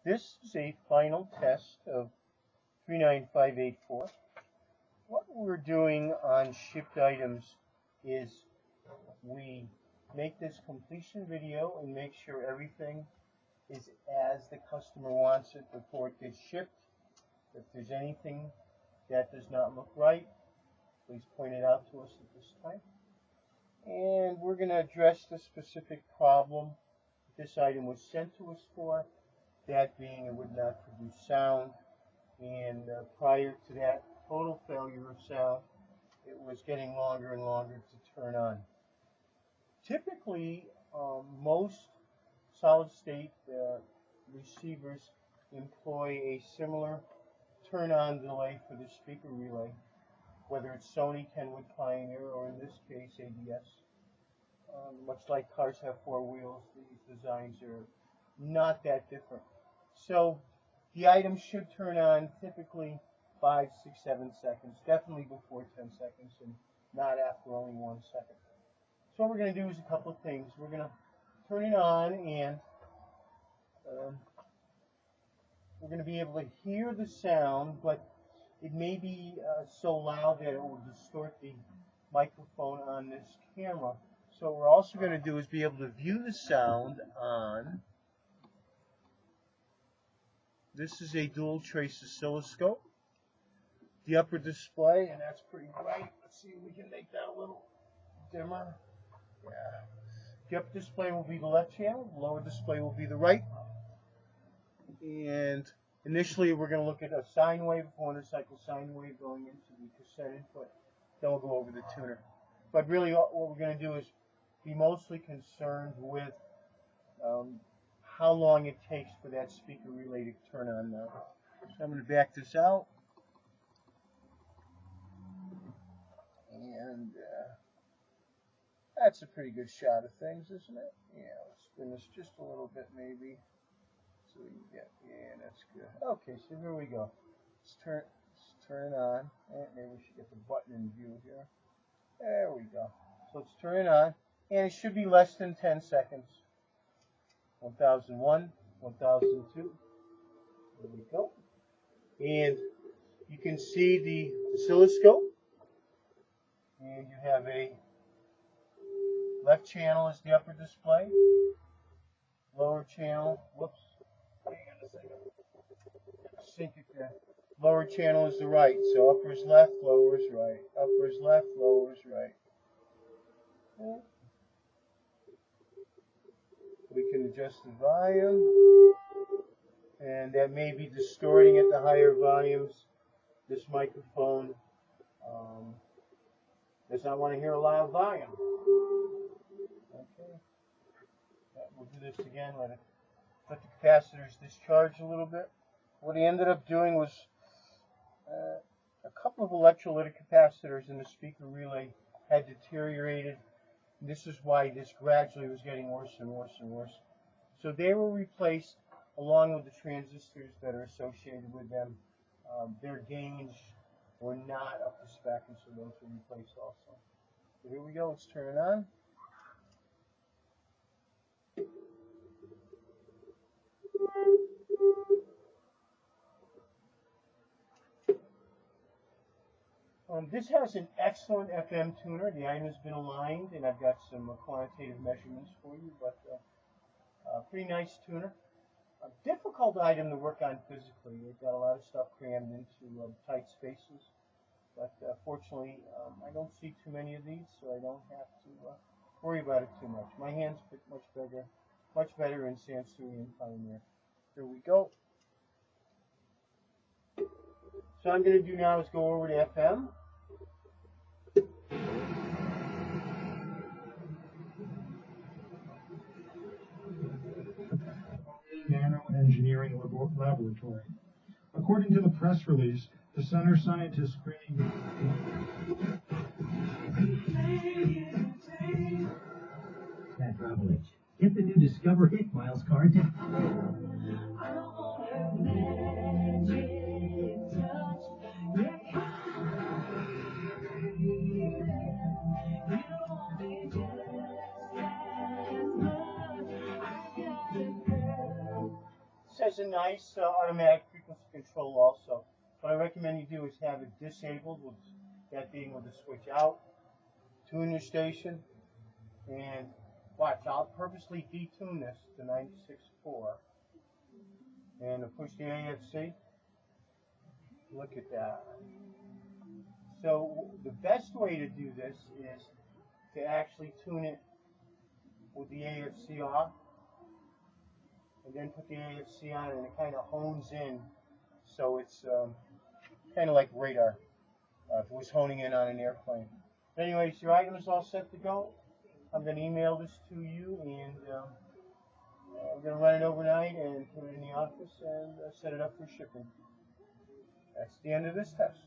This is a final test of 39584. What we're doing on shipped items is we make this completion video and make sure everything is as the customer wants it before it gets shipped. If there's anything that does not look right, please point it out to us at this time. And we're going to address the specific problem this item was sent to us for, that being it would not produce sound, and prior to that total failure of sound, it was getting longer and longer to turn on. Typically, most solid-state receivers employ a similar turn-on delay for the speaker relay, whether it's Sony, Kenwood, Pioneer, or in this case ADS. Much like cars have four wheels, these designs are not that different. So the item should turn on typically 5, 6, 7 seconds, definitely before 10 seconds, and not after only 1 second. So what we're going to do is a couple of things. We're going to turn it on, and we're going to be able to hear the sound, but it may be so loud that it will distort the microphone on this camera. So what we're also going to do is be able to view the sound on, this is a dual trace oscilloscope, the upper display, and that's pretty bright. Let's see if we can make that a little dimmer. Yeah. The upper display will be the left channel, the lower display will be the right. And initially we're going to look at a sine wave, 400 cycle sine wave going into the cassette input. Then we'll go over the tuner. But really what we're going to do is be mostly concerned with how long it takes for that speaker relay to turn on now. So I'm going to back this out. And that's a pretty good shot of things, isn't it? Yeah, let's spin this just a little bit maybe. So we can get, yeah, that's good. Okay, so here we go. Let's turn on. Maybe we should get the button in view here. There we go. So let's turn it on, and it should be less than 10 seconds. 1001, 1002. There we go. And you can see the oscilloscope, and you have a left channel is the upper display, lower channel, whoops, hang on a second, sync it there. Lower channel is the right, so upper is left, lower is right, upper is left, lower is right. Okay. We can adjust the volume, and that may be distorting at the higher volumes. This microphone does not want to hear a loud volume. Okay, we'll do this again. Let the capacitors discharge a little bit. What he ended up doing was a couple of electrolytic capacitors in the speaker relay had deteriorated. And this is why this gradually was getting worse and worse and worse. So they were replaced along with the transistors that are associated with them. Their gains were not up to spec, and so those were replaced also. So here we go. Let's turn it on. This has an excellent FM tuner. The item has been aligned, and I've got some quantitative measurements for you, but pretty nice tuner. A difficult item to work on physically. They've got a lot of stuff crammed into tight spaces, but fortunately I don't see too many of these, so I don't have to worry about it too much. My hands fit much better in Sansui and Pioneer. Here we go. So what I'm going to do now is go over to FM. Nano Engineering Laboratory. According to the press release, the center scientists creating that travel itch. Get the new Discover Hit Miles card to has a nice automatic frequency control also. What I recommend you do is have it disabled, with that being with the switch out, tune your station, and watch. I'll purposely detune this to 96.4 and push the AFC. Look at that. So the best way to do this is to actually tune it with the AFC off, and then put the AFC on, and it kind of hones in, so it's kind of like radar if it was honing in on an airplane. But anyways, your item is all set to go. I'm going to email this to you, and I'm going to run it overnight and put it in the office and set it up for shipping. That's the end of this test.